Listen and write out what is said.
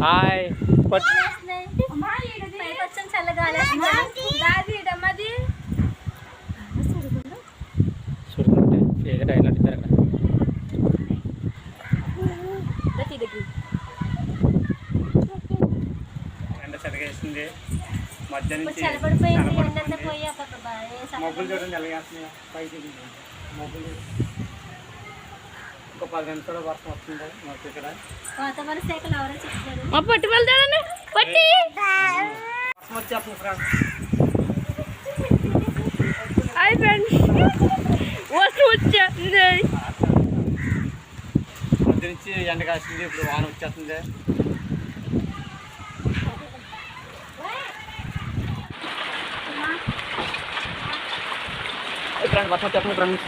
Hi చూడుకుంటే ఏదో అయినట్టు ఎండ సరిగేస్తుంది మధ్య నుంచి మబ్బులు చూడండి ఎలాగేస్తున్నాయి పైకి మబ్బులు ఇంకో 10 నిమిషాలు వర్షం వస్తుంది మాకు ఇక్కడ పట్టి వెళ్తాడని పట్టి వర్షం వచ్చేస్తుంది ఫ్రెండ్స్. హాయ్ ఫ్రెండ్స్ వర్షం వచ్చేస్తుంది మధ్య నుంచి ఎండ కాస్తుంది ఇప్పుడు వాన వచ్చేస్తుంది. ఫ్రెండ్స్ వర్షం వచ్చేస్తుంది ఫ్రెండ్స్.